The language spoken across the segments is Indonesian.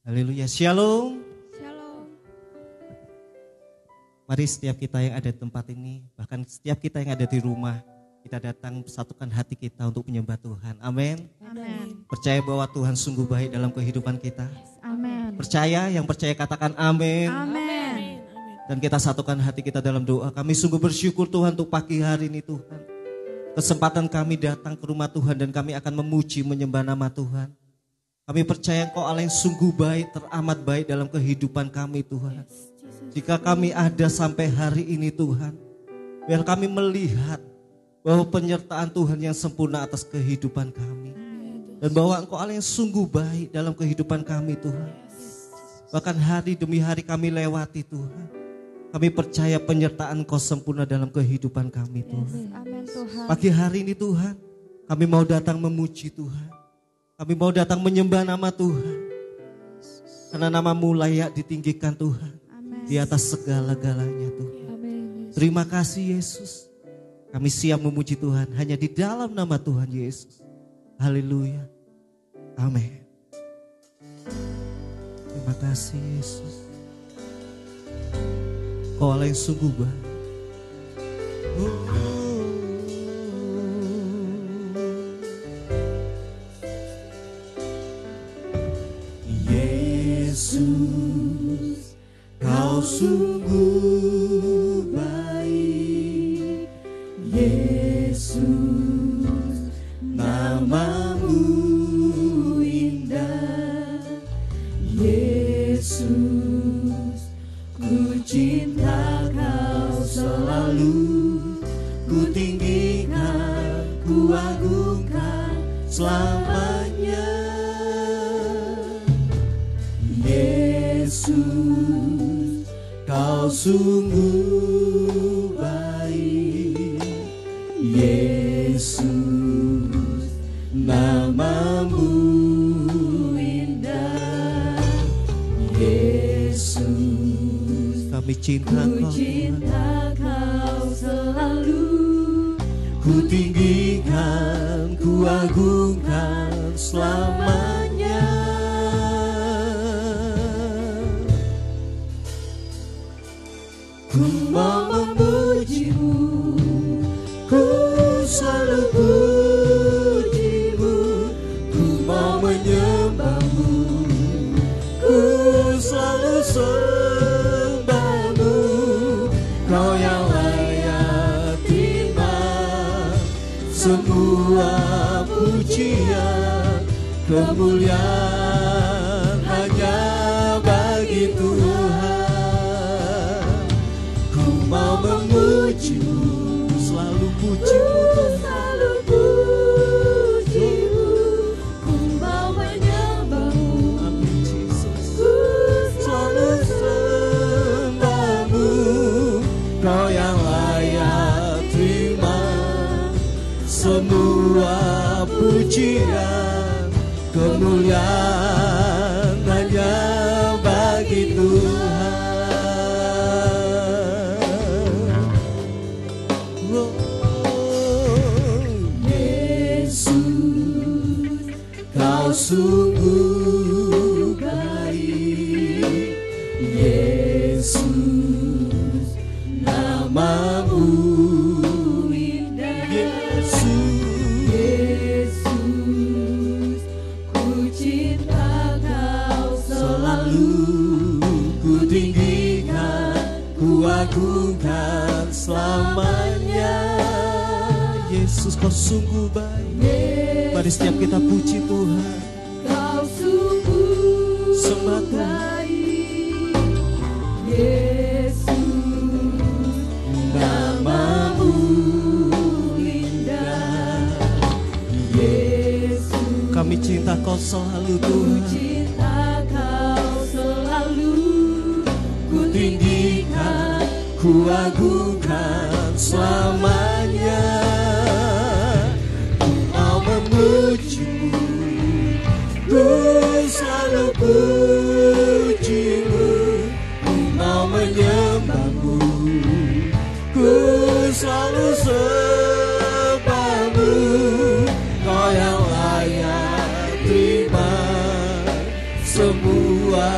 Haleluya. Shalom. Shalom. Mari setiap kita yang ada di tempat ini, bahkan setiap kita yang ada di rumah, kita datang satukan hati kita untuk menyembah Tuhan. Amin. Amin. Percaya bahwa Tuhan sungguh baik dalam kehidupan kita. Amin. Percaya, yang percaya katakan amin. Amin. Dan kita satukan hati kita dalam doa. Kami sungguh bersyukur Tuhan untuk pagi hari ini Tuhan. Kesempatan kami datang ke rumah Tuhan dan kami akan memuji menyembah nama Tuhan. Kami percaya Engkau Allah yang sungguh baik, teramat baik dalam kehidupan kami Tuhan. Jika kami ada sampai hari ini Tuhan, biar kami melihat bahwa penyertaan Tuhan yang sempurna atas kehidupan kami. Dan bahwa Engkau Allah yang sungguh baik dalam kehidupan kami Tuhan. Bahkan hari demi hari kami lewati Tuhan. Kami percaya penyertaan Engkau sempurna dalam kehidupan kami Tuhan. Amin Tuhan. Pagi hari ini Tuhan, kami mau datang memuji Tuhan. Kami mau datang menyembah nama Tuhan. Karena nama-Mu layak ditinggikan Tuhan. Amin. Di atas segala-galanya Tuhan. Amin. Terima kasih Yesus. Kami siap memuji Tuhan hanya di dalam nama Tuhan Yesus. Haleluya. Amin. Terima kasih Yesus. Kau Allah yang sungguh baik. Yesus, Kau sungguh baik. Yesus, nama-Mu indah. Yesus, ku cinta Kau selalu. Ku tinggikan, ku agungkan selamanya. Yesus, Kau sungguh baik. Yesus, nama-Mu indah. Yesus, kami cinta Kau, Cinta Kau selalu. ku tinggikan, ku agungkan selamanya. Ku mau memuji-Mu, ku selalu puji-Mu. Ku mau menyembah-Mu, ku selalu sembah-Mu. Kau yang layak terima semua pujian, kemuliaan hanya bagi Tuhan. Ku mau memuji-Mu, selalu puji-Mu Tuhan. Selalu puji-Mu. Ku mau menyembah-Mu. Amin Yesus. Ku Selalu sembah-Mu, Kau yang layak terima semua pujian, kemuliaan hanya bagi Tuhan. Oh, Yesus, Kau sungguh baik. Yesus, nama-Mu indah. Yesus, ku cinta Kau selalu ku tinggikan, ku agungkan selamanya. Yesus, Kau sungguh baik. Mari setiap kita puji Tuhan, Kau sungguh sembah Tuhan. baik. Yesus, Nama-Mu indah. Yesus, kami cinta Kau selalu Tuhan. cinta Kau selalu. Ku tinggikan, ku agungkan selamanya. Ku mau memuji-Mu, ku selalu puji-Mu. Ku mau menyembah-Mu, ku selalu sembah-Mu. Kau yang layak terima semua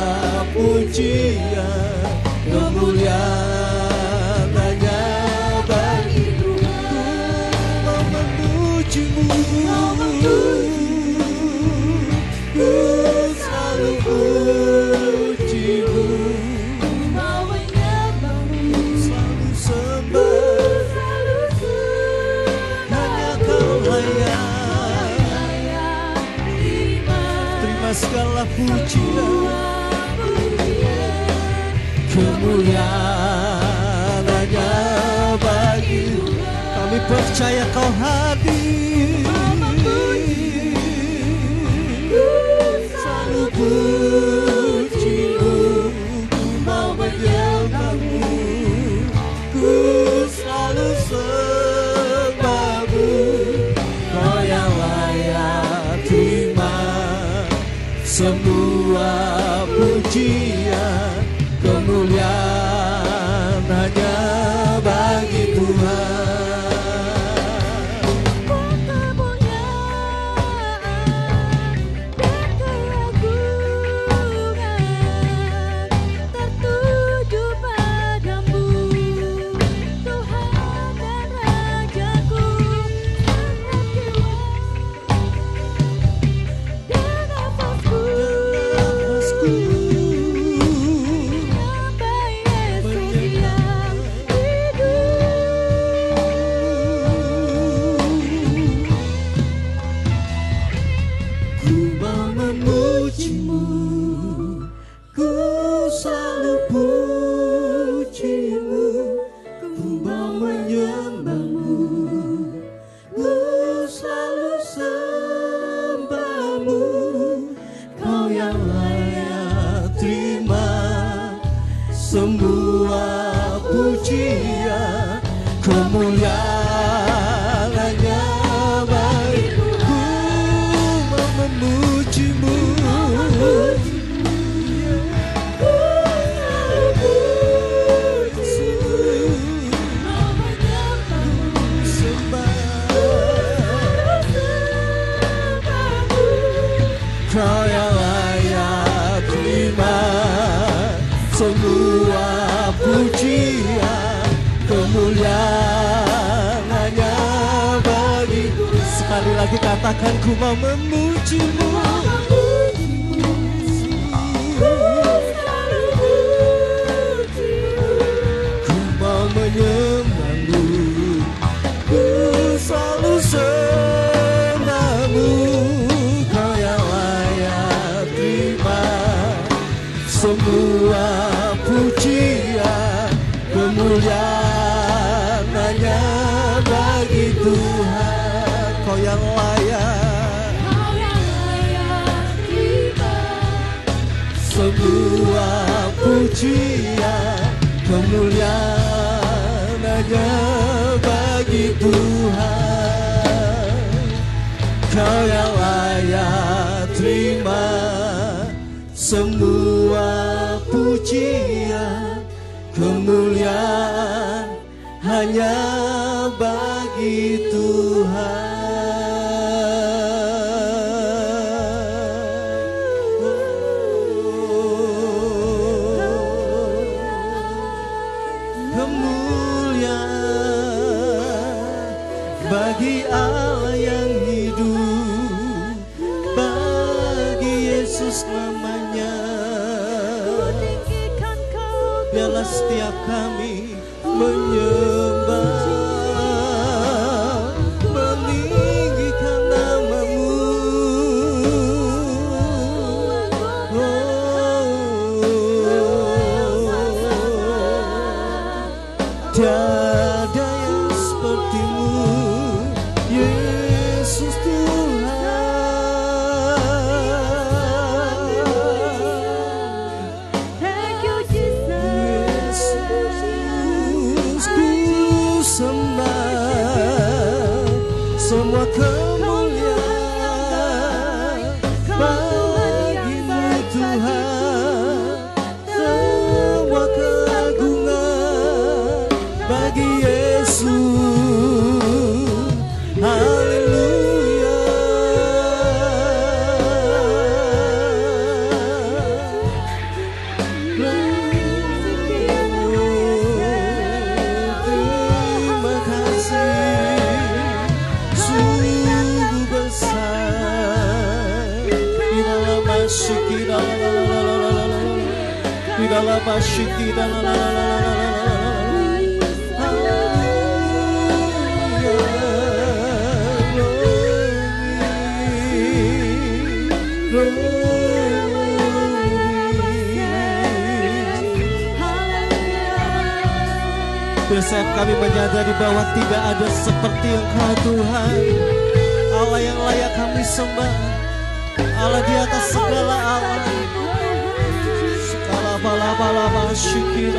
semua pujian, kemuliaan hanya bagi. Kami percaya Kau hadir, selalu puji-Mu, ku mau menyembah-Mu, ku selalu sembah-Mu. Kau yang layak terima semua pujian, kemuliaan hanya bagi Tuhan. Sekali lagi katakan, ku mau memuji-Mu, ku mau menyembah-Mu, ku selalu sembah-Mu. Kau yang layak terima semua pujian, kemuliaan hanya bagi Tuhan. Kau yang layak, terima semua pujian, kemuliaan hanya bagi Tuhan. Kau yang layak terima semua pujian, kemuliaan hanya bagi Tuhan. Bagi Allah yang hidup, bagi Yesus namanya. Biarlah setiap kami menyembah, meninggikan nama-Mu. Tiada yang seperti-Mu, Yesus Tuhan. Thank you Jesus. Yesus, ku sembah semua kemuliaan bagi-Mu Tuhan, semua keagungan bagi Yesus. Haleluya. Terima kasih, sungguh besar. Di dalam asyik, di dalam asyik, di dalam glory. Dan kami menyadari bahwa tidak ada seperti Engkau Tuhan, Allah yang layak kami sembah, Allah di atas segala Allah. Segala bala-bala syukur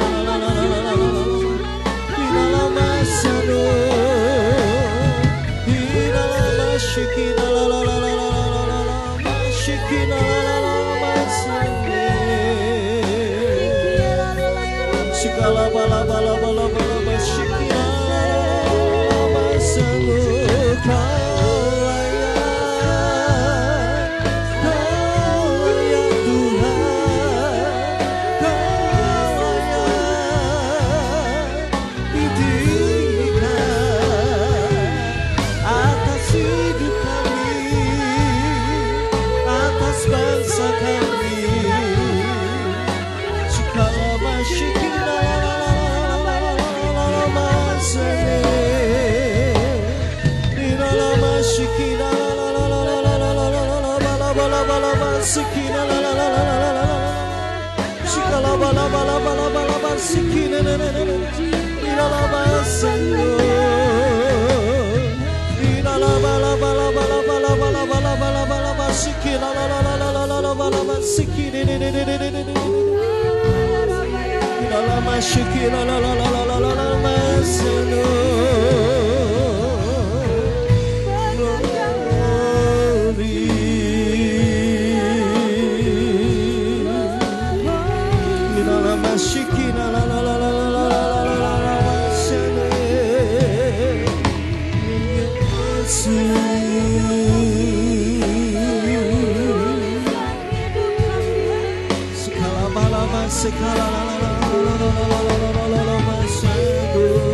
segala bala-bala syukur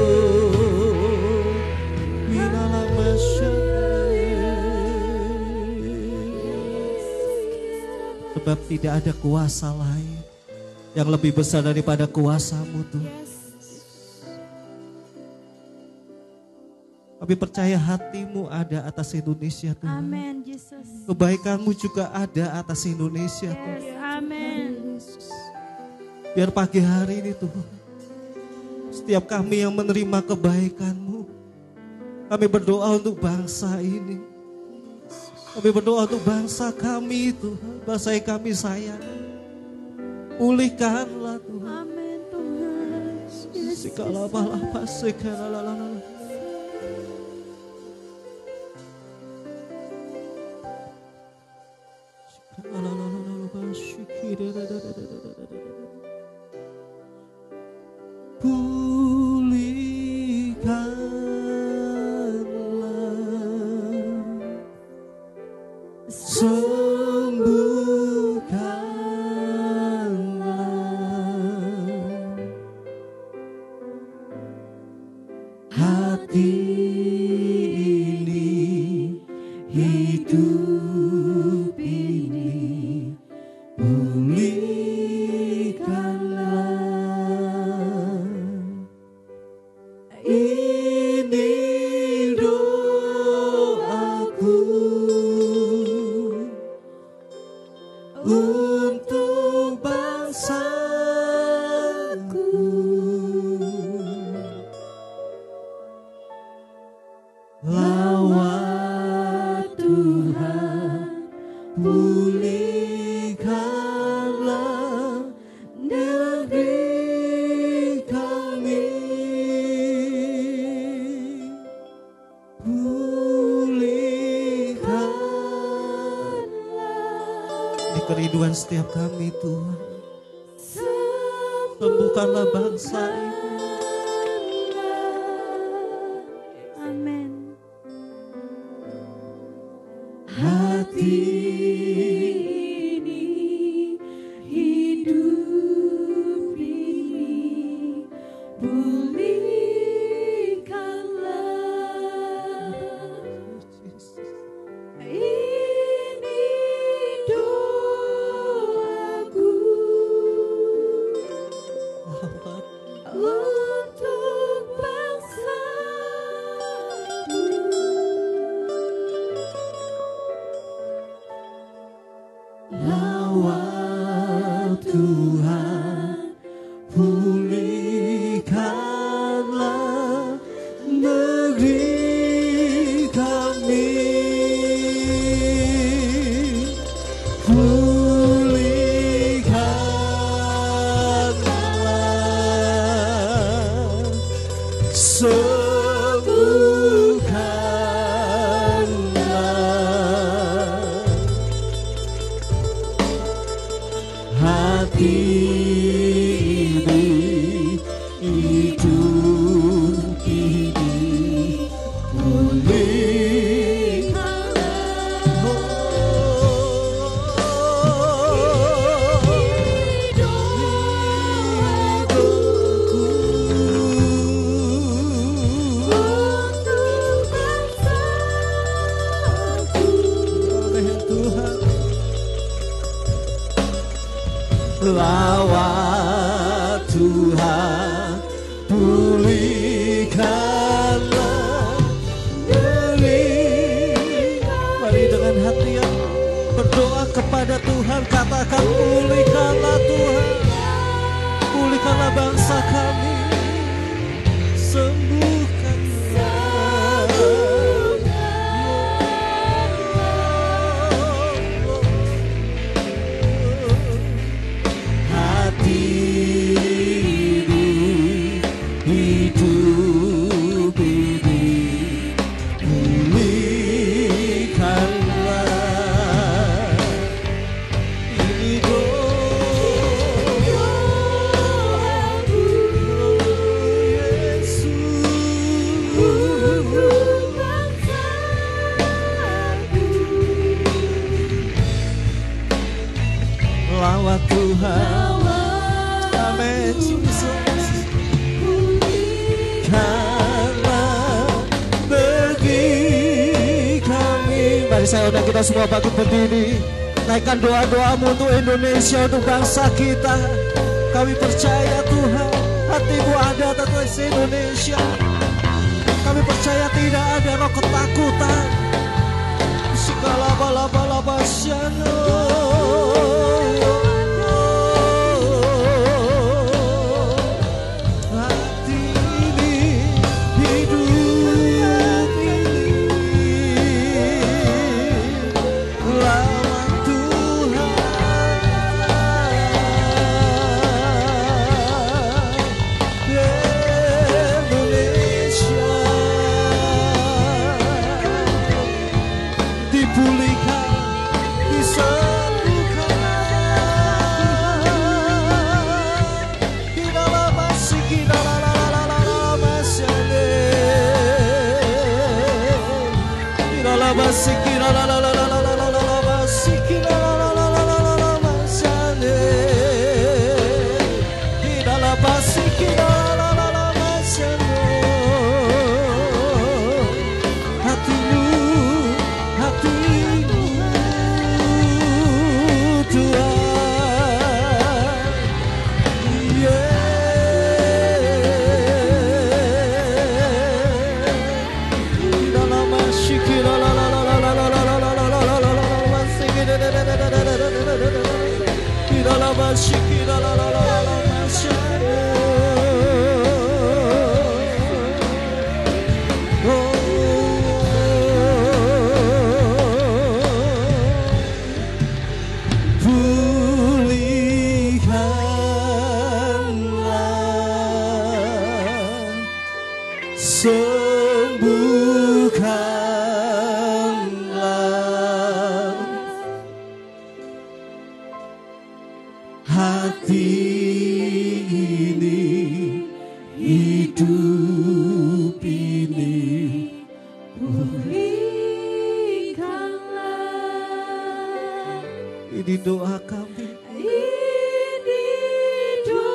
sebab tidak ada kuasa lain yang lebih besar daripada kuasa-Mu Tuhan. Kami percaya hati-Mu ada atas Indonesia Tuhan. Amen, Jesus. Kebaikan-Mu juga ada atas Indonesia Tuhan. Yes, amen. Biar pagi hari ini Tuhan, setiap kami yang menerima kebaikan-Mu, kami berdoa untuk bangsa ini. Kami berdoa untuk bangsa kami Tuhan, bangsa yang kami sayang. Pulihkanlah Tuhan. Amin Tuhan. Segala bala segala kerinduan setiap kami Tuhan. Sembuhkanlah bangsa ini. Amin. Hati ini, hidup ini, pulihkanlah. Ini doaku untuk bangsaku. negeri kami. Pulihkanlah, sembuhkanlah hati ini, hidup ini, lawat Tuhan, pulihkanlah negeri. Mari dengan hati yang berdoa kepada Tuhan, katakan pulihkanlah Tuhan, pulihkanlah bangsa kami, lawat Tuhan. Amin, Yesus. Pulihkanlah negeri kami. Mari saya undang kita semua bangkit berdiri, naikkan doa-doamu untuk Indonesia, untuk bangsa kita. Kami percaya Tuhan, hati-Mu ada atas Indonesia. Kami percaya tidak ada roh ketakutan. Segala bala-bala basyano. Sembuhkanlah hati ini, hidup ini, pulihkanlah. ini doa kami. Ini doaku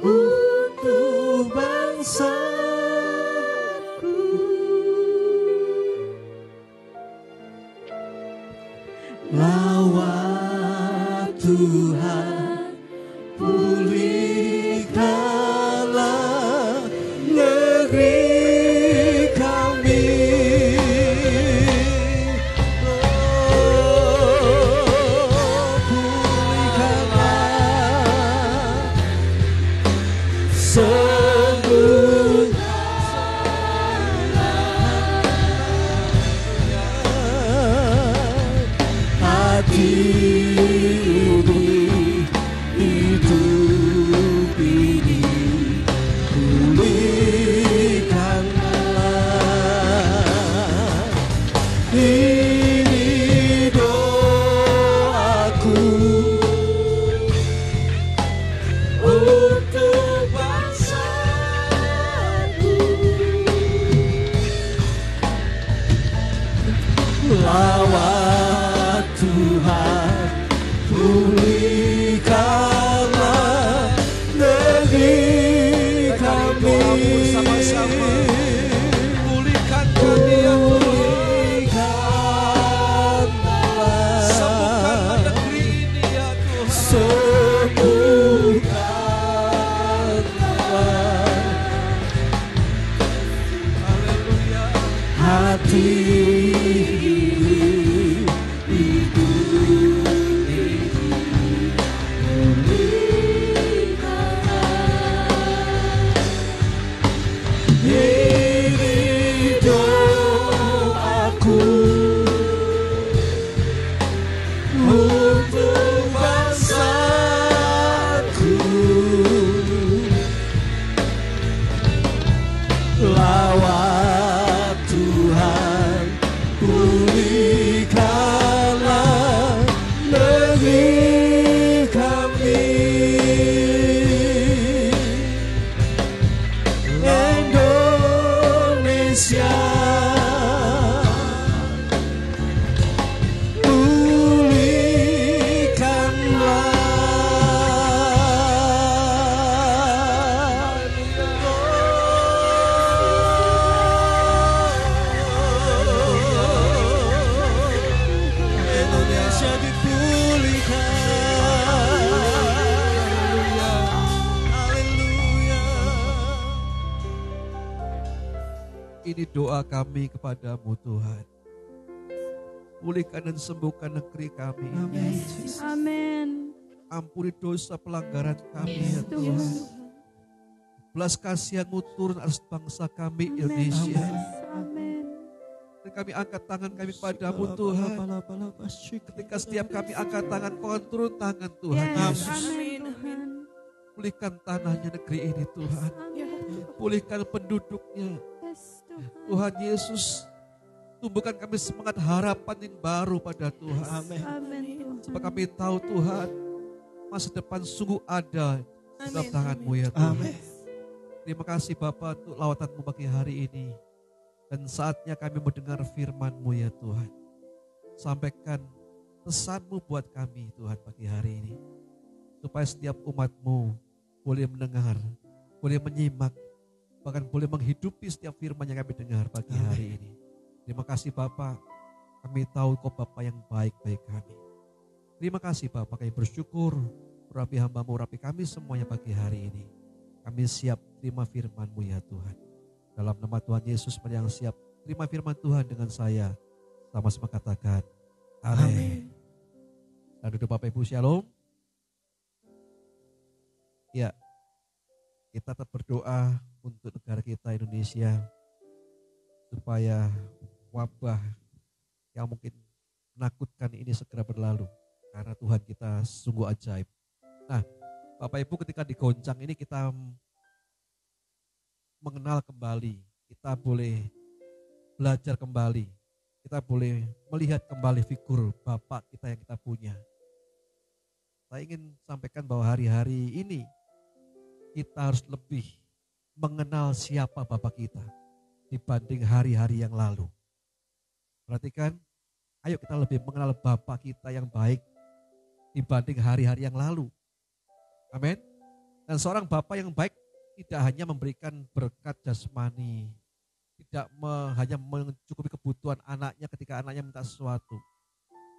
Untuk bangsaku, lawat Tuhan, pulihkanlah negeri kami. Pulihkanlah Ini doa kami kepadamu Tuhan. Pulihkan dan sembuhkan negeri kami. Amin. Ampuni dosa pelanggaran kami ya Tuhan. Belas kasihan-Mu turun atas bangsa kami Indonesia. Amin. Dan kami angkat tangan kami kepadamu Tuhan. Ketika setiap kami angkat tangan, Kau akan turun tangan Tuhan Yesus. Pulihkan tanahnya negeri ini Tuhan. Pulihkan penduduknya. Tuhan Yesus, tumbuhkan kami semangat harapan yang baru pada Tuhan. Amin. Sebab kami tahu Tuhan, masa depan sungguh ada dalam tangan-Mu ya Tuhan. Terima kasih Bapa untuk lawatan-Mu pagi hari ini. Dan saatnya kami mendengar firman-Mu ya Tuhan. Sampaikan pesan-Mu buat kami Tuhan pagi hari ini. Supaya setiap umat-Mu boleh mendengar, boleh menyimak, bahkan boleh menghidupi setiap firman yang kami dengar pagi hari ini. Terima kasih Bapa, kami tahu Kau Bapa yang baik bagi kami. Terima kasih Bapa, kami bersyukur, urapi hamba-Mu, urapi kami semuanya pagi hari ini. Kami siap terima firman-Mu ya Tuhan. Dalam nama Tuhan Yesus, yang siap terima firman Tuhan dengan saya, sama-sama katakan, amin. Dan duduk Bapak Ibu, shalom. Ya, kita tetap berdoa untuk negara kita Indonesia supaya wabah yang mungkin menakutkan ini segera berlalu karena Tuhan kita sungguh ajaib. Nah, Bapak Ibu, ketika digoncang ini kita mengenal kembali, kita boleh belajar kembali, kita boleh melihat kembali figur Bapak kita yang kita punya. Saya ingin sampaikan bahwa hari-hari ini kita harus lebih mengenal siapa Bapak kita dibanding hari-hari yang lalu. Perhatikan, ayo kita lebih mengenal Bapak kita yang baik dibanding hari-hari yang lalu. Amin. Dan seorang Bapak yang baik tidak hanya memberikan berkat jasmani, tidak hanya mencukupi kebutuhan anaknya ketika anaknya minta sesuatu.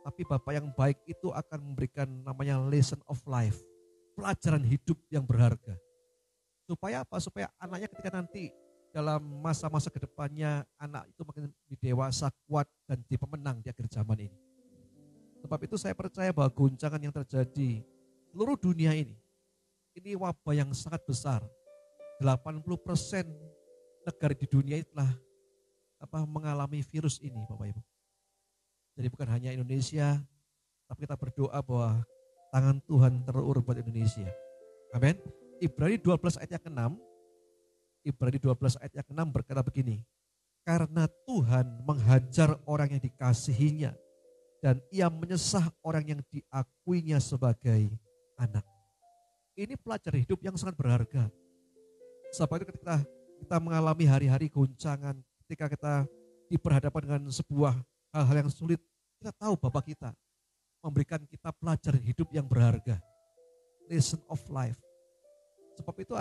Tapi Bapak yang baik itu akan memberikan namanya lesson of life, pelajaran hidup yang berharga. Supaya apa? Supaya anaknya ketika nanti dalam masa-masa kedepannya anak itu makin dewasa, kuat dan jadi pemenang di akhir zaman ini. Sebab itu saya percaya bahwa guncangan yang terjadi seluruh dunia ini wabah yang sangat besar. 80% negara di dunia itulah mengalami virus ini, Bapak Ibu. Jadi bukan hanya Indonesia, tapi kita berdoa bahwa tangan Tuhan terulur buat Indonesia. Amin. Ibrani 12 ayat yang ke-6, Ibrani 12 ayat yang ke-6 berkata begini, karena Tuhan menghajar orang yang dikasihinya dan ia menyesah orang yang diakuinya sebagai anak. Ini pelajaran hidup yang sangat berharga. Sebab itu ketika kita mengalami hari-hari goncangan, ketika kita diperhadapkan dengan sebuah hal-hal yang sulit, kita tahu Bapa kita memberikan kita pelajaran hidup yang berharga. Lesson of life. Sebab itu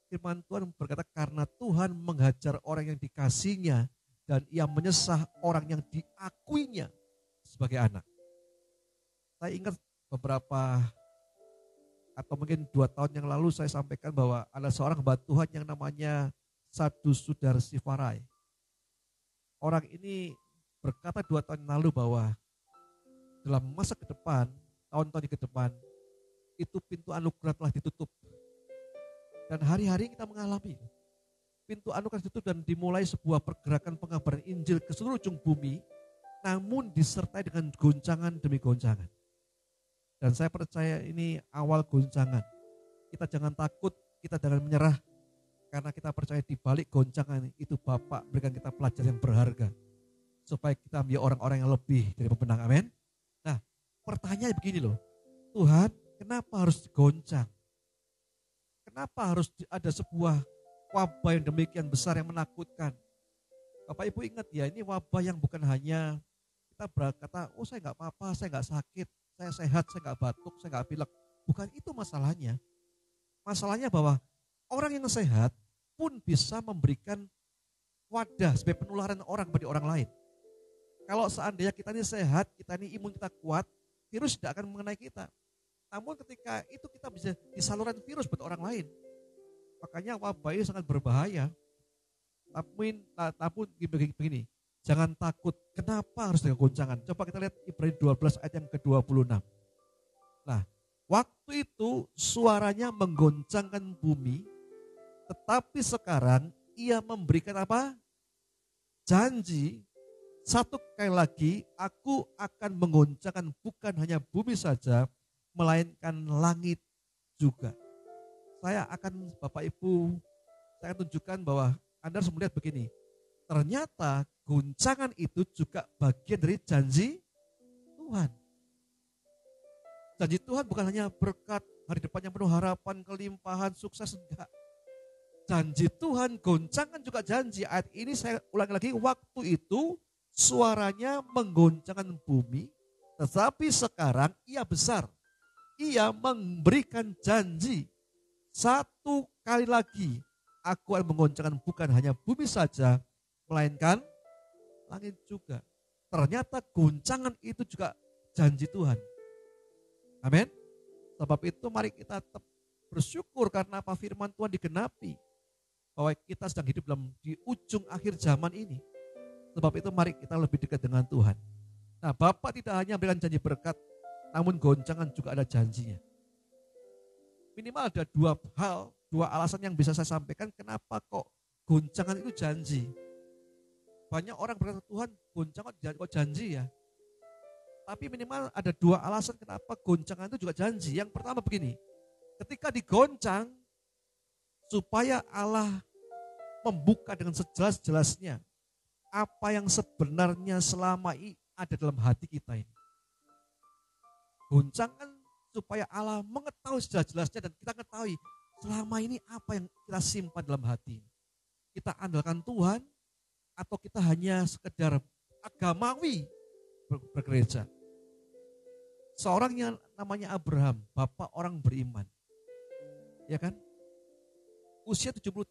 firman Tuhan berkata karena Tuhan menghajar orang yang dikasihinya dan ia menyesah orang yang diakuinya sebagai anak. Saya ingat beberapa atau mungkin 2 tahun yang lalu saya sampaikan bahwa ada seorang hamba Tuhan yang namanya Sadhu Sudar Sivarai. Orang ini berkata 2 tahun yang lalu bahwa dalam masa ke depan, tahun-tahun ke depan, itu pintu anugerah telah ditutup. Dan hari-hari kita mengalami pintu anugerah ditutup dan dimulai sebuah pergerakan pengabaran Injil ke seluruh ujung bumi, namun disertai dengan goncangan demi goncangan. Dan saya percaya ini awal goncangan. Kita jangan takut, kita jangan menyerah. Karena kita percaya di balik goncangan itu Bapak berikan kita pelajaran yang berharga. Supaya kita menjadi orang-orang yang lebih dari pemenang. Amin. Nah, pertanyaannya begini loh. Tuhan, kenapa harus digoncang? Kenapa harus ada sebuah wabah yang demikian besar yang menakutkan? Bapak Ibu ingat ya, ini wabah yang bukan hanya kita berkata, oh saya nggak apa-apa, saya nggak sakit, saya sehat, saya nggak batuk, saya nggak pilek. Bukan itu masalahnya. Masalahnya bahwa orang yang sehat pun bisa memberikan wadah sebagai penularan orang bagi orang lain. Kalau seandainya kita ini sehat, kita ini imun kita kuat, virus tidak akan mengenai kita. Namun ketika itu kita bisa disalurkan virus buat orang lain. Makanya wabah ini sangat berbahaya. Tapi begini, jangan takut. Kenapa harus dengan goncangan? Coba kita lihat Ibrani 12 ayat yang ke-26. Nah, waktu itu suaranya menggoncangkan bumi, tetapi sekarang ia memberikan apa? Janji, satu kali lagi aku akan menggoncangkan bukan hanya bumi saja, melainkan langit juga. Saya akan, Bapak Ibu, saya akan tunjukkan bahwa Anda harus melihat begini. Ternyata goncangan itu juga bagian dari janji Tuhan. Janji Tuhan bukan hanya berkat, hari depan yang penuh harapan, kelimpahan, sukses, enggak. Janji Tuhan, goncangan juga janji. Ayat ini saya ulangi lagi, waktu itu suaranya menggoncangkan bumi, tetapi sekarang ia besar. Ia memberikan janji, satu kali lagi aku akan menggoncangkan bukan hanya bumi saja, melainkan langit juga. Ternyata goncangan itu juga janji Tuhan. Amin. Sebab itu mari kita tetap bersyukur karena apa firman Tuhan digenapi. Bahwa kita sedang hidup di ujung akhir zaman ini. Sebab itu mari kita lebih dekat dengan Tuhan. Nah, Bapak tidak hanya memberikan janji berkat, namun goncangan juga ada janjinya. Minimal ada 2 hal, 2 alasan yang bisa saya sampaikan kenapa kok goncangan itu janji. Banyak orang berkata, Tuhan goncangan kok janji ya. Tapi minimal ada 2 alasan kenapa goncangan itu juga janji. Yang pertama begini, ketika digoncang, supaya Allah membuka dengan sejelas-jelasnya apa yang sebenarnya selama ini ada dalam hati kita ini. Goncangan supaya Allah mengetahui sejelas-jelasnya dan kita ketahui selama ini apa yang kita simpan dalam hati. Kita andalkan Tuhan atau kita hanya sekedar agamawi bergereja. Seorang yang namanya Abraham, bapak orang beriman. Ya kan? Usia 75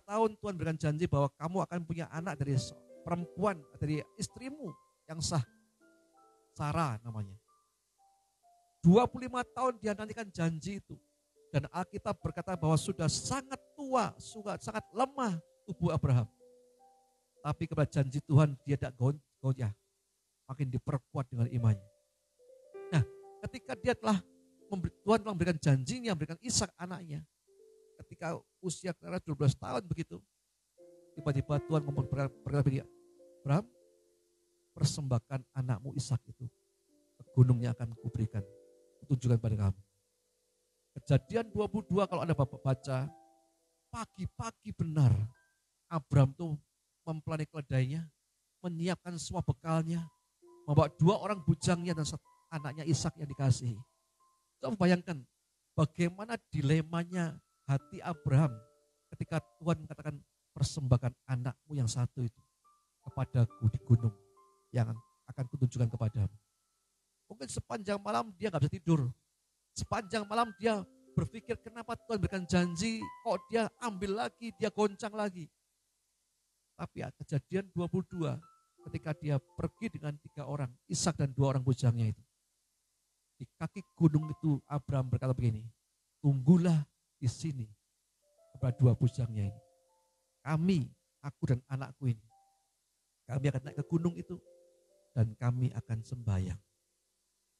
tahun Tuhan berikan janji bahwa kamu akan punya anak dari perempuan, dari istrimu yang sah. Sarah namanya. 25 tahun dia nantikan janji itu. Dan Alkitab berkata bahwa sudah sangat tua, sudah sangat lemah tubuh Abraham. Tapi kepada janji Tuhan dia tidak goyah. Makin diperkuat dengan imannya. Nah, ketika dia Tuhan telah memberikan janjinya, memberikan Ishak anaknya. Ketika usia Clara 12 tahun begitu. Tiba-tiba Tuhan berkata begini, Abraham, persembahkan anakmu Ishak itu ke gunungnya akan kuberikan tunjukkan pada kamu. Kejadian 22 kalau Anda baca, pagi-pagi benar Abraham tuh mempelani keledainya, menyiapkan semua bekalnya, membawa 2 orang bujangnya dan anaknya Ishak yang dikasihi. Coba bayangkan bagaimana dilemanya hati Abraham ketika Tuhan mengatakan persembahkan anakmu yang satu itu kepadaku di gunung yang akan kutunjukkan kepadamu. Mungkin sepanjang malam dia gak bisa tidur. Sepanjang malam dia berpikir kenapa Tuhan berikan janji, kok dia ambil lagi, dia goncang lagi. Tapi kejadian 22 ketika dia pergi dengan 3 orang, Ishak dan 2 orang bujangnya itu. Di kaki gunung itu Abraham berkata begini, tunggulah di sini kepada 2 bujangnya ini. Kami, aku dan anakku ini, kami akan naik ke gunung itu dan kami akan sembahyang.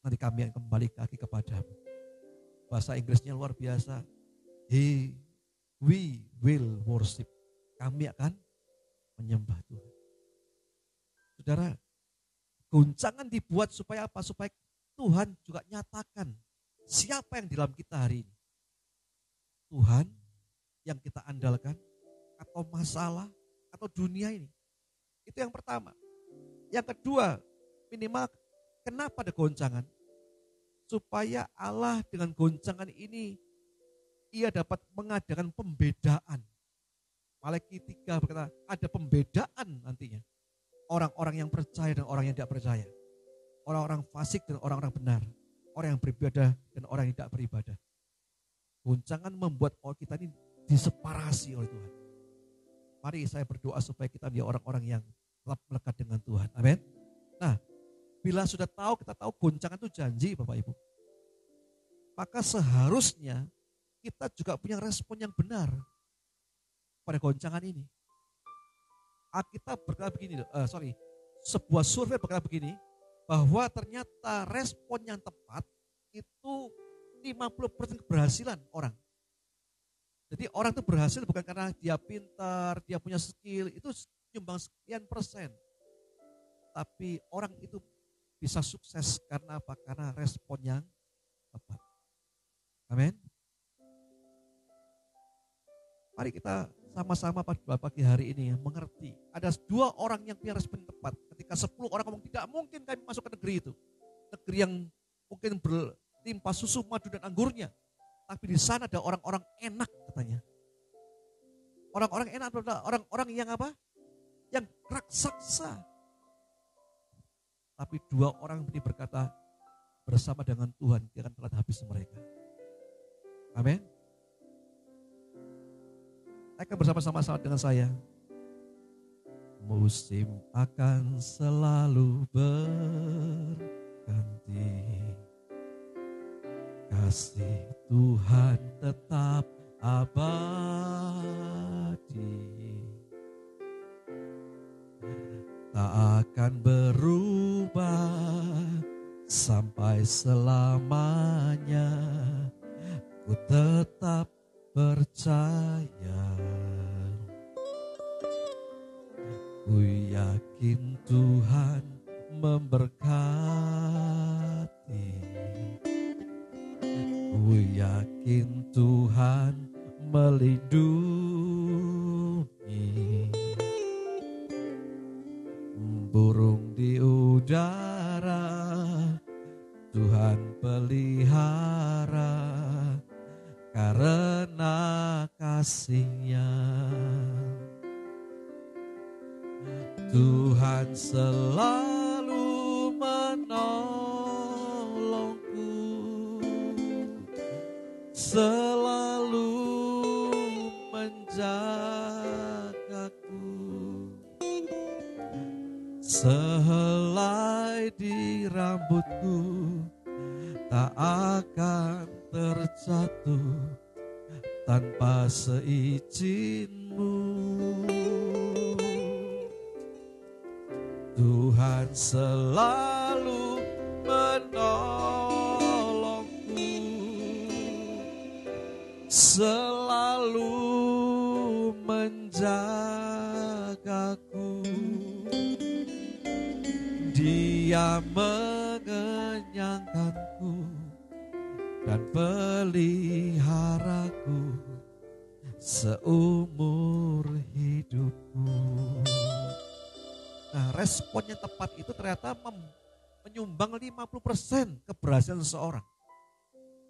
Nanti kami akan kembali lagi kepadamu. Bahasa Inggrisnya luar biasa. We will worship. Kami akan menyembah Tuhan. Saudara, goncangan dibuat supaya apa? Supaya Tuhan juga nyatakan siapa yang di dalam kita hari ini. Tuhan yang kita andalkan atau masalah atau dunia ini. Itu yang pertama. Yang kedua, minimal kenapa ada goncangan? Supaya Allah dengan goncangan ini, ia dapat mengadakan pembedaan. Malaikat 3 berkata, ada pembedaan nantinya. Orang-orang yang percaya dan orang yang tidak percaya. Orang-orang fasik dan orang-orang benar. Orang yang beribadah dan orang yang tidak beribadah. Goncangan membuat kita ini diseparasi oleh Tuhan. Mari saya berdoa supaya kita menjadi orang-orang yang tetap melekat dengan Tuhan. Amin. Nah, bila sudah tahu, kita tahu goncangan itu janji Bapak Ibu. Maka seharusnya kita juga punya respon yang benar pada goncangan ini. Alkitab berkata begini, sebuah survei berkata begini, bahwa ternyata respon yang tepat itu 50% keberhasilan orang. Jadi orang itu berhasil bukan karena dia pintar, dia punya skill, itu nyumbang sekian persen. Tapi orang itu bisa sukses karena apa? Karena respon yang tepat. Amin. Mari kita sama-sama pada pagi hari ini mengerti. Ada 2 orang yang punya respon yang tepat. Ketika 10 orang ngomong tidak mungkin kami masuk ke negeri itu. Negeri yang mungkin berlimpah susu, madu dan anggurnya. Tapi di sana ada orang-orang enak katanya. Orang-orang enak adalah orang-orang yang apa? Yang raksasa. Tapi 2 orang ini berkata, bersama dengan Tuhan dia akan telan habis mereka. Amin. Akan bersama-sama dengan saya. Musim akan selalu berganti. Kasih Tuhan tetap abadi. Tak akan berubah sampai selamanya. Ku tetap percaya. Ku yakin Tuhan memberkati. Ku yakin Tuhan melindungi. Burung di udara Tuhan pelihara karena kasih-Nya. Tuhan selalu menolongku, selalu menjagaku. Sehelai di rambutku tak akan terjatuh tanpa seizin-Mu. Tuhan selalu menolongku, selalu menjagaku, Dia mengenyangkanku dan peliharaku seumur hidupku. Nah, respon yang tepat itu ternyata menyumbang 50% keberhasilan seseorang.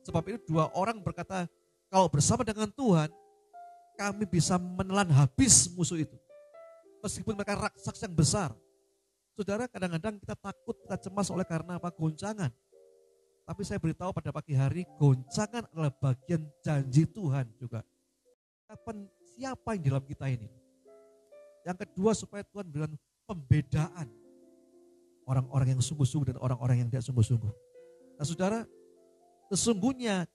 Sebab itu 2 orang berkata, kalau bersama dengan Tuhan, kami bisa menelan habis musuh itu. Meskipun mereka raksasa yang besar. Saudara, kadang-kadang kita takut, kita cemas oleh karena apa? Goncangan. Tapi saya beritahu pada pagi hari, goncangan adalah bagian janji Tuhan juga. Kapan siapa yang di dalam kita ini? Yang kedua, supaya Tuhan berikan pembedaan orang-orang yang sungguh-sungguh dan orang-orang yang tidak sungguh-sungguh. Nah saudara, sesungguhnya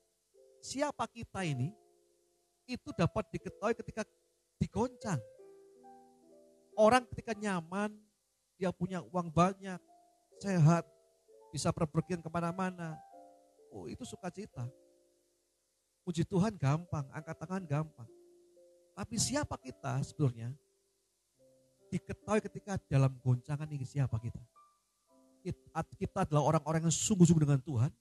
siapa kita ini itu dapat diketahui ketika digoncang. Orang ketika nyaman, dia punya uang banyak, sehat, bisa perpergian kemana-mana. Oh, itu sukacita. Puji Tuhan gampang, angkat tangan gampang. Tapi siapa kita sebenarnya? Diketahui ketika dalam goncangan ini siapa kita. Kita adalah orang-orang yang sungguh-sungguh dengan Tuhan,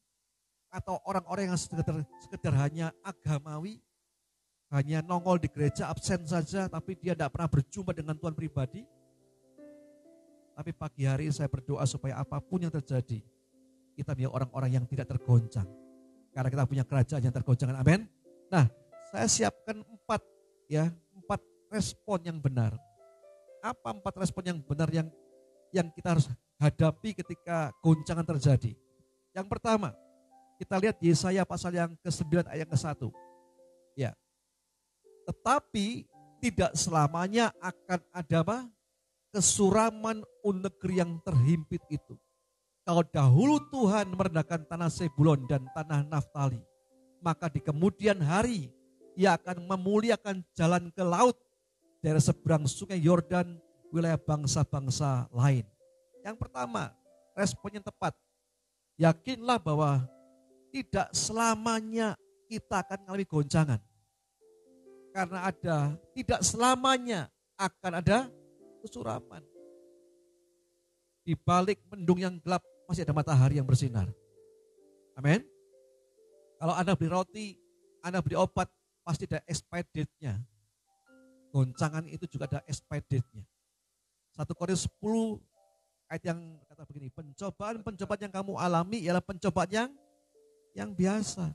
atau orang-orang yang sekedar hanya agamawi, hanya nongol di gereja, absen saja, tapi dia tidak pernah berjumpa dengan Tuhan pribadi. Tapi pagi hari saya berdoa supaya apapun yang terjadi, kita menjadi orang-orang yang tidak tergoncang. Karena kita punya kerajaan yang tergoncang. Amin. Nah, saya siapkan 4 respon yang benar. Apa 4 respon yang benar yang kita harus hadapi ketika goncangan terjadi? Yang pertama, kita lihat Yesaya pasal yang ke-9 ayat ke-1. Ya. Tetapi tidak selamanya akan ada apa? Kesuraman negeri yang terhimpit itu. Kalau dahulu Tuhan merendahkan tanah Sebulon dan tanah Naftali, maka di kemudian hari Ia akan memuliakan jalan ke laut dari seberang sungai Yordan, wilayah bangsa-bangsa lain. Yang pertama, respon yang tepat. Yakinlah bahwa tidak selamanya kita akan mengalami goncangan. Karena tidak selamanya akan ada kesuraman. Di balik mendung yang gelap masih ada matahari yang bersinar. Amin. Kalau Anda beli roti, Anda beli obat, pasti ada expired date-nya. Goncangan itu juga ada expired date-nya. 1 Korintus 10 ayat yang kata begini, pencobaan yang kamu alami ialah pencobaan yang biasa.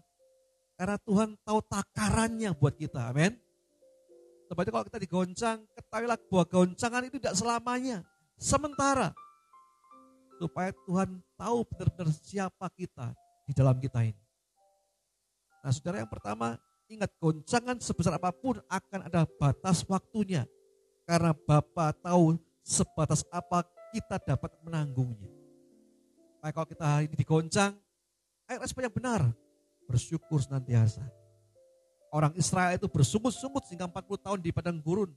Karena Tuhan tahu takarannya buat kita, amin. Sebab itu kalau kita digoncang, ketahuilah bahwa goncangan itu tidak selamanya, sementara. Supaya Tuhan tahu benar-benar siapa kita di dalam kita ini. Nah saudara, yang pertama, ingat goncangan sebesar apapun akan ada batas waktunya. Karena Bapa tahu sebatas apa kita dapat menanggungnya. Maka kalau kita hari ini digoncang, ayo respon yang benar. Bersyukur senantiasa. Orang Israel itu bersungut-sungut sehingga 40 tahun di padang gurun.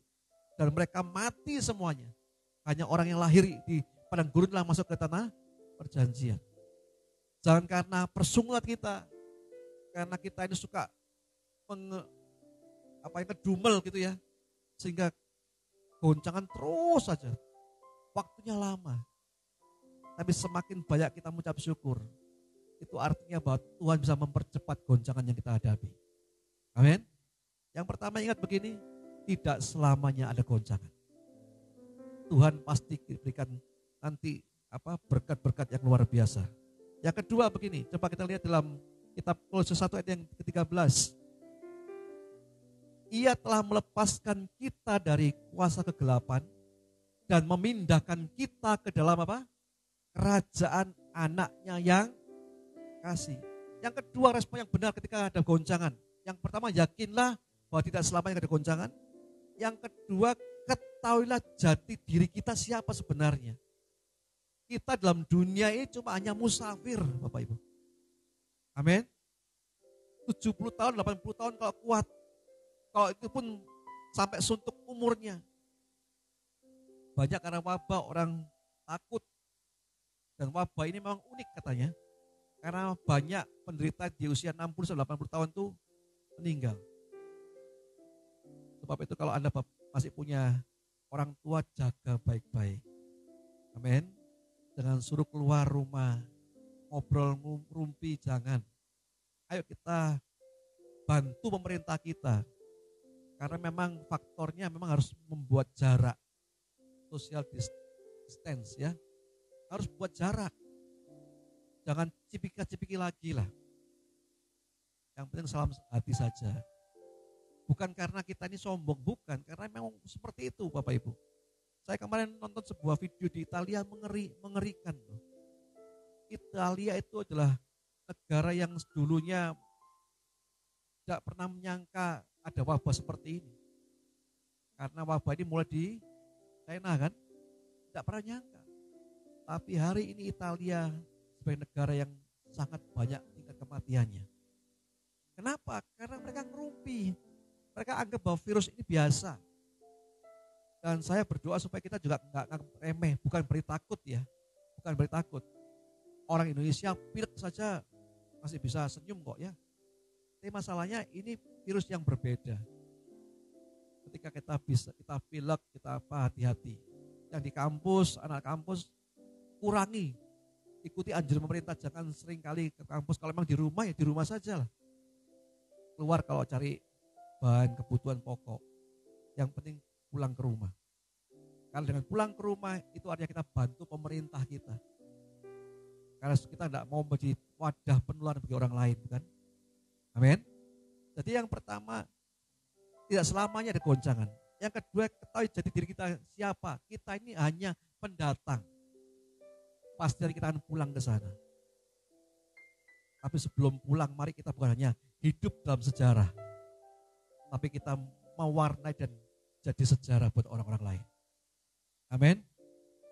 Dan mereka mati semuanya. Hanya orang yang lahir di padang gurun lah masuk ke tanah perjanjian. Jangan karena persungutan kita. Karena kita ini suka ngedumel gitu ya. Sehingga goncangan terus saja. Waktunya lama. Tapi semakin banyak kita mengucap syukur, itu artinya bahwa Tuhan bisa mempercepat goncangan yang kita hadapi. Amin. Yang pertama ingat begini, tidak selamanya ada goncangan. Tuhan pasti berikan nanti berkat-berkat yang luar biasa. Yang kedua begini, coba kita lihat dalam kitab Kolose 1 ayat yang ke-13. Ia telah melepaskan kita dari kuasa kegelapan dan memindahkan kita ke dalam apa? Kerajaan anaknya yang kasih. Yang kedua, respon yang benar ketika ada goncangan. Yang pertama, yakinlah bahwa tidak selamanya ada goncangan. Yang kedua, ketahuilah jati diri kita siapa sebenarnya. Kita dalam dunia ini cuma hanya musafir, Bapak Ibu. Amin. 70 tahun, 80 tahun kalau kuat. Kalau itu pun sampai suntuk umurnya. Banyak karena wabah orang takut. Dan wabah ini memang unik katanya. Karena banyak penderita di usia 60-80 tahun itu meninggal. Sebab itu kalau Anda masih punya orang tua, jaga baik-baik. Amin. Jangan suruh keluar rumah, ngobrol rumpi, jangan. Ayo kita bantu pemerintah kita. Karena memang faktornya memang harus membuat jarak, social distance ya. Harus buat jarak. Jangan cipika-cipiki lagi lah. Yang penting salam hati saja. Bukan karena kita ini sombong, bukan. Karena memang seperti itu Bapak Ibu. Saya kemarin nonton sebuah video di Italia mengerikan. Italia itu adalah negara yang dulunya tidak pernah menyangka ada wabah seperti ini. Karena wabah ini mulai di China kan. Tidak pernah nyangka. Tapi hari ini Italia sebagai negara yang sangat banyak tingkat kematiannya. Kenapa? Karena mereka ngerumpi. Mereka anggap bahwa virus ini biasa. Dan saya berdoa supaya kita juga nggak remeh, bukan beri takut ya. Bukan beri takut. Orang Indonesia pilek saja masih bisa senyum kok ya. Tapi masalahnya ini virus yang berbeda. Ketika kita pilek, kita hati-hati. Yang di kampus, anak kampus kurangi. Ikuti anjuran pemerintah, jangan sering kali ke kampus. Kalau memang di rumah ya di rumah saja lah. Keluar kalau cari bahan kebutuhan pokok. Yang penting pulang ke rumah. Kalau dengan pulang ke rumah itu artinya kita bantu pemerintah kita. Karena kita tidak mau menjadi wadah penularan bagi orang lain, bukan? Amin. Jadi yang pertama, tidak selamanya ada goncangan. Yang kedua, ketahui jati diri kita siapa. Kita ini hanya pendatang. Pasti kita akan pulang ke sana. Tapi sebelum pulang, mari kita bukan hanya hidup dalam sejarah. Tapi kita mewarnai dan jadi sejarah buat orang-orang lain. Amin.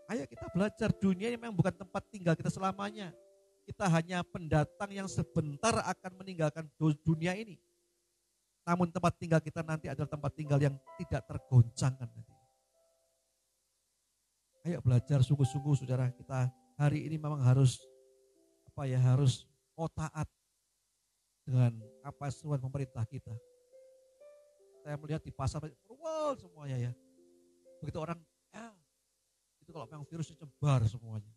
Ayo kita belajar, dunia ini memang bukan tempat tinggal kita selamanya. Kita hanya pendatang yang sebentar akan meninggalkan dunia ini. Namun tempat tinggal kita nanti adalah tempat tinggal yang tidak tergoncangkan nanti. Ayo belajar sungguh-sungguh saudara, kita hari ini memang harus harus taat dengan apa seruan pemerintah kita. Saya melihat di pasar wow semuanya ya. Begitu orang itu kalau memang virus cebar semuanya.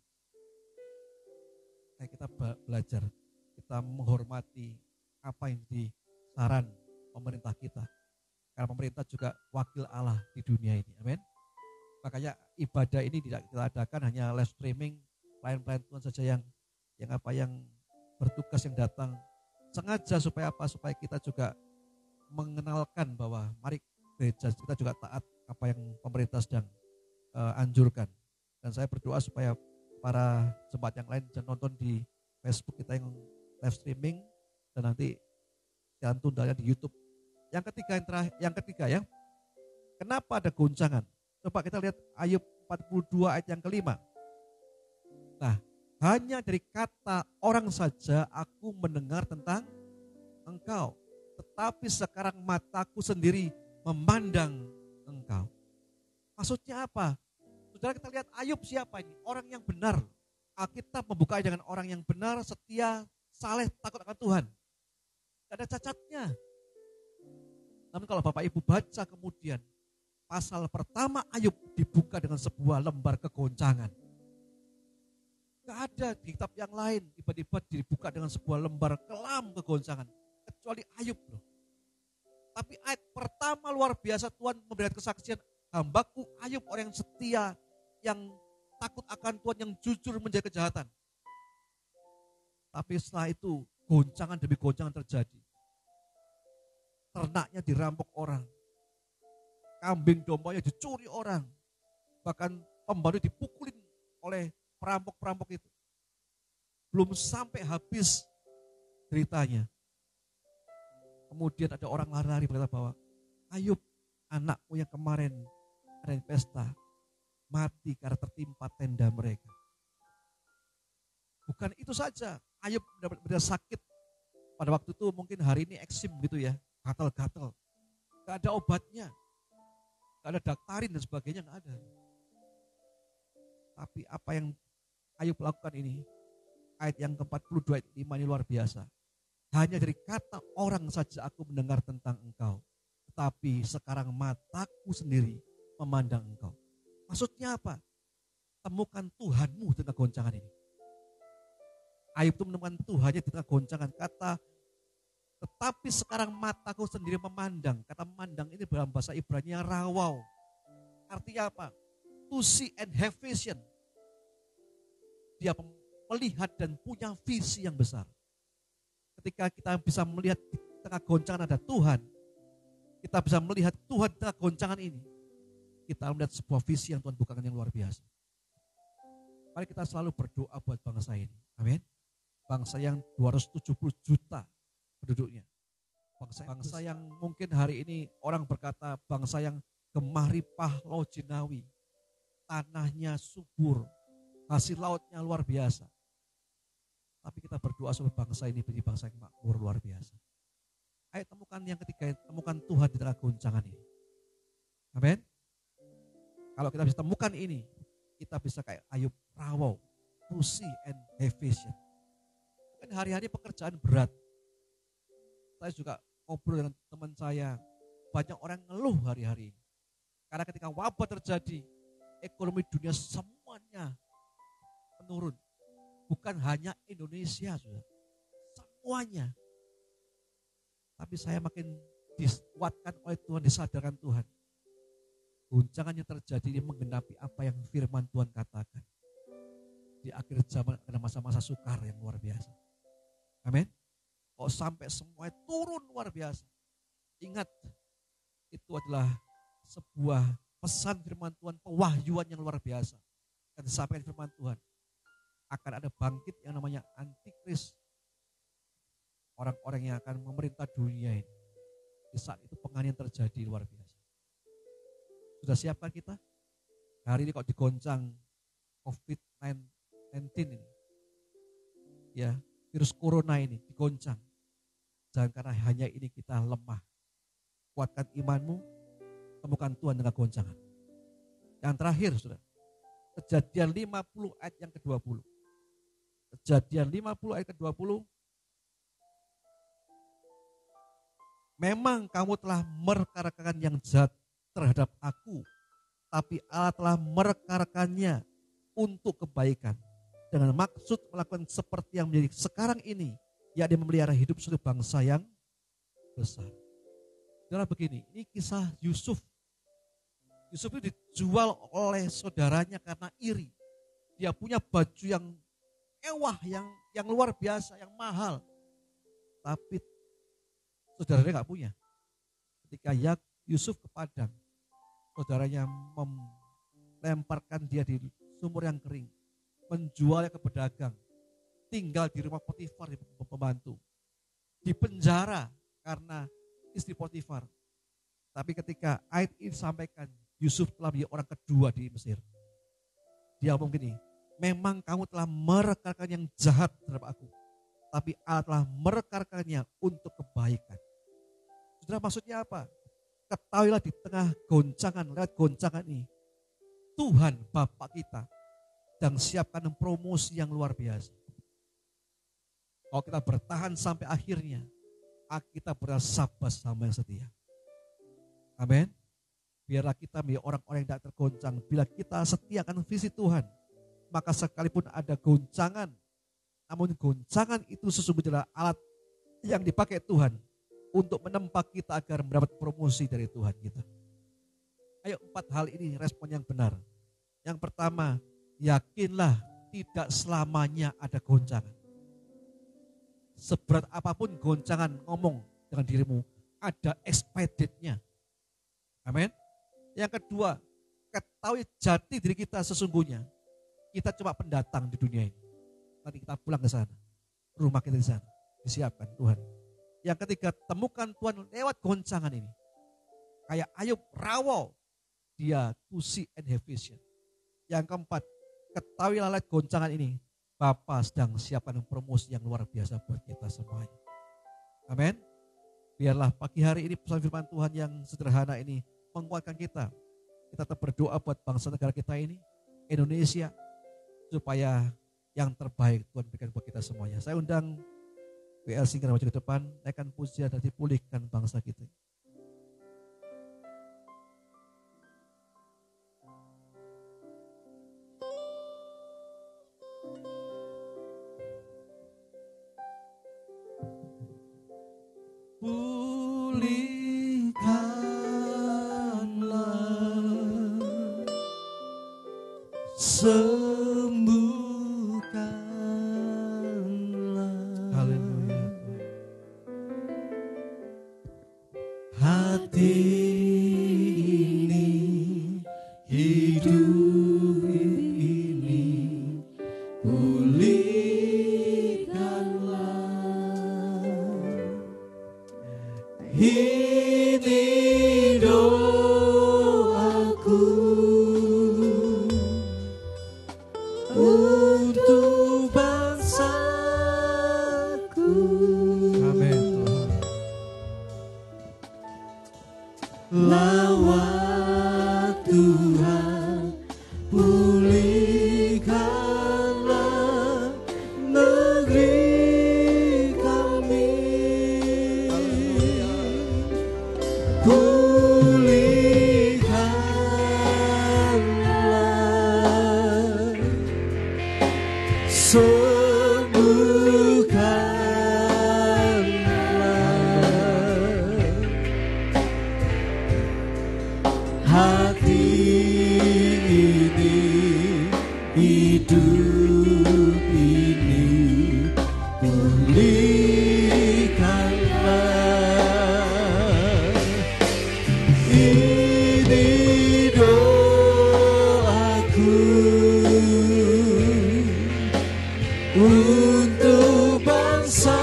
Kita belajar, kita menghormati apa yang di saran pemerintah kita. Karena pemerintah juga wakil Allah di dunia ini. Amin. Makanya ibadah ini tidak kita adakan hanya live streaming, pelayan-pelayan Tuhan saja yang bertugas yang datang sengaja supaya supaya kita juga mengenalkan bahwa mari gereja kita juga taat apa yang pemerintah sedang anjurkan. Dan saya berdoa supaya para jemaat yang lain jangan nonton di Facebook kita yang live streaming dan nanti jangan tundanya di YouTube. Yang ketiga ya. Kenapa ada goncangan? Coba kita lihat Ayub 42 ayat yang kelima. Nah, hanya dari kata orang saja aku mendengar tentang engkau. Tetapi sekarang mataku sendiri memandang engkau. Maksudnya apa? Saudara kita lihat Ayub siapa ini? Orang yang benar. Alkitab membuka dengan orang yang benar, setia, saleh, takut akan Tuhan. Tidak ada cacatnya. Namun kalau Bapak Ibu baca kemudian, pasal pertama Ayub dibuka dengan sebuah lembar kegoncangan. Tidak ada di kitab yang lain, tiba-tiba dibuka dengan sebuah lembar kelam kegoncangan. Kecuali Ayub loh. Tapi ayat pertama luar biasa Tuhan memberikan kesaksian, hambaku Ayub orang yang setia, yang takut akan Tuhan, yang jujur menjaga kejahatan. Tapi setelah itu goncangan demi goncangan terjadi. Ternaknya dirampok orang. Kambing dombanya dicuri orang. Bahkan pembantu dipukulin oleh perampok-perampok itu. Belum sampai habis ceritanya. Kemudian ada orang lari-lari berkata bahwa Ayub, anakmu yang kemarin ada pesta, mati karena tertimpa tenda mereka. Bukan itu saja, Ayub benar-benar sakit. Pada waktu itu mungkin hari ini eksim gitu ya, gatal-gatal. Gak ada obatnya, gak ada daktarin dan sebagainya, gak ada. Tapi apa yang Ayub lakukan ini, ayat yang ke-42 ayat 5 ini luar biasa. Hanya dari kata orang saja aku mendengar tentang engkau. Tapi sekarang mataku sendiri memandang engkau. Maksudnya apa? Temukan Tuhanmu di tengah goncangan ini. Ayub itu menemukan Tuhannya di tengah goncangan. Kata, tetapi sekarang mataku sendiri memandang. Kata memandang ini dalam bahasa Ibrani rawau. Artinya apa? To see and have vision. Dia melihat dan punya visi yang besar. Ketika kita bisa melihat di tengah goncangan ada Tuhan, kita bisa melihat Tuhan di tengah goncangan ini, kita melihat sebuah visi yang Tuhan bukakan yang luar biasa. Mari kita selalu berdoa buat bangsa ini. Amin. Bangsa yang 270 juta penduduknya. Bangsa yang mungkin hari ini orang berkata bangsa yang gemah ripah laut jinawi. Tanahnya subur, hasil lautnya luar biasa. Tapi kita berdoa supaya bangsa ini menjadi bangsa yang makmur luar biasa. Ayo temukan yang ketiga, temukan Tuhan di tengah goncangan ini. Amin. Kalau kita bisa temukan ini, kita bisa kayak Ayub rawau, to see and have vision. Mungkin hari-hari pekerjaan berat. Saya juga ngobrol dengan teman saya, banyak orang ngeluh hari-hari ini. Karena ketika wabah terjadi, ekonomi dunia semuanya menurun. Bukan hanya Indonesia, saudara. Semuanya. Tapi saya makin dikuatkan oleh Tuhan, disadarkan Tuhan. Guncangan yang terjadi ini menggenapi apa yang firman Tuhan katakan. Di akhir zaman ada masa-masa sukar yang luar biasa. Amin. Kok sampai semuanya turun luar biasa. Ingat, itu adalah sebuah pesan firman Tuhan, pewahyuan yang luar biasa. Dan disampaikan firman Tuhan, akan ada bangkit yang namanya antikris. Orang-orang yang akan memerintah dunia ini. Di saat itu penganiayaan terjadi luar biasa. Sudah siapkah kita? Hari ini kok digoncang COVID-19 ini. Ya, virus corona ini digoncang. Jangan karena hanya ini kita lemah. Kuatkan imanmu, temukan Tuhan dengan goncangan. Yang terakhir, saudara. Kejadian 50 ayat yang ke-20. Kejadian 50 ayat ke-20. Memang kamu telah merekarkan yang jahat terhadap aku, tapi Allah telah merekarkannya untuk kebaikan. Dengan maksud melakukan seperti yang menjadi sekarang ini, yakni memelihara hidup suatu bangsa yang besar. Saudara begini, ini kisah Yusuf. Yusuf itu dijual oleh saudaranya karena iri. Dia punya baju yang mewah, yang luar biasa, yang mahal. Tapi saudaranya gak punya. Ketika Yusuf ke padang, saudaranya melemparkan dia di sumur yang kering. Menjualnya ke pedagang. Tinggal di rumah Potifar, di pembantu. Di penjara karena istri Potifar. Tapi ketika ayat ini disampaikan, Yusuf telah menjadi orang kedua di Mesir. Dia ngomong gini, memang kamu telah merekarkan yang jahat terhadap aku. Tapi Allah telah merekarkannya untuk kebaikan. Saudara, maksudnya apa? Ketahuilah di tengah goncangan, lewat goncangan ini, Tuhan Bapa kita sedang siapkan promosi yang luar biasa. Kalau kita bertahan sampai akhirnya, kita bersabar sama yang setia. Amin. Biarlah kita menjadi orang-orang yang tidak tergoncang. Bila kita setiakan visi Tuhan, maka sekalipun ada goncangan, namun goncangan itu sesungguhnya adalah alat yang dipakai Tuhan untuk menempa kita agar mendapat promosi dari Tuhan kita. Ayo 4 hal ini respon yang benar. Yang pertama, yakinlah tidak selamanya ada goncangan. Seberat apapun goncangan, ngomong dengan dirimu, ada expedite-nya. Amin. Yang kedua, ketahui jati diri kita sesungguhnya. Kita cuma pendatang di dunia ini. Nanti kita pulang ke sana. Rumah kita di sana. Disiapkan Tuhan. Yang ketiga, temukan Tuhan lewat goncangan ini. Kayak Ayub rawau. Dia to see and have vision. Yang keempat, ketahuilah lewat goncangan ini. Bapa sedang siapkan promosi yang luar biasa buat kita semuanya. Amin. Biarlah pagi hari ini pesan firman Tuhan yang sederhana ini menguatkan kita. Kita tetap berdoa buat bangsa negara kita ini, Indonesia, supaya yang terbaik Tuhan berikan buat kita semuanya. Saya undang WL Singkar maju ke depan, naikkan pujian dan dipulihkan bangsa kita. sembuhkanlah. Haleluya. Hati ini, hidup ini, pulihkanlah. Ini doaku untuk bangsaku. Amin Tuhan. Lawat Tuhan, pulihkanlah negeri kami. Pulihkanlah, sembuhkanlah. Hati ini, hidup ini, pulihkanlah. Ini doaku untuk bangsaku.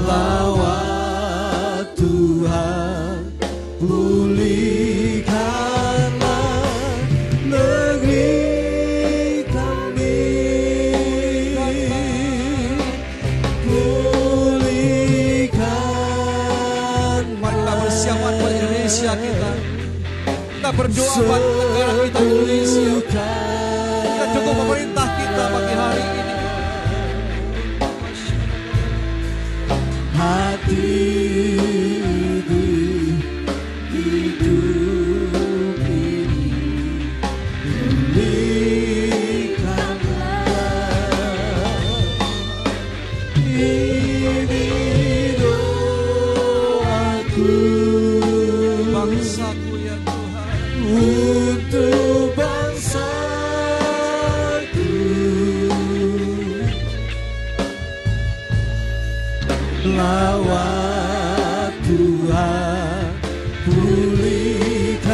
Lawat Tuhan, pulihkanlah negeri kami. Pulihkan. Mari kita bersiap buat Indonesia kita. Kita berdoa buat negara kita Indonesia. Kita cukup pemerintah kita pagi hari ini. Hati ini, hidup ini, pulihkanlah. Ini doaku Bangsaku ya Tuhan. untuk bangsaku. Lawat Tuhan, pulihkanlah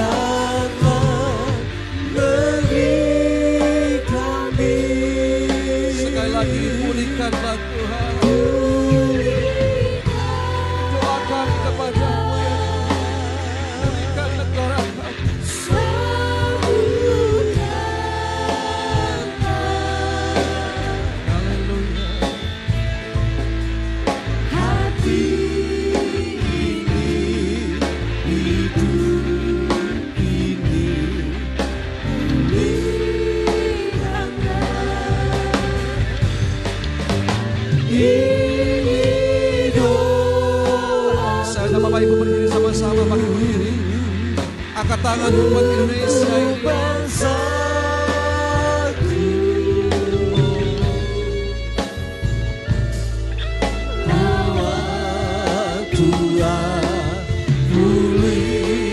negeri kami. Sekali lagi pulihkanlah Tuhan. Doa kami kepadamu ya Tuhan. Pulihkan negara kami. Haleluya. Hati ini, hidup ini, pulihkanlah. Ini doa. Saya dan Bapak Ibu berdiri sama-sama pagi berdiri. Angkat tangan buat Indonesia ini. Bangsaku. Lawat Tuhan, pulihkanlah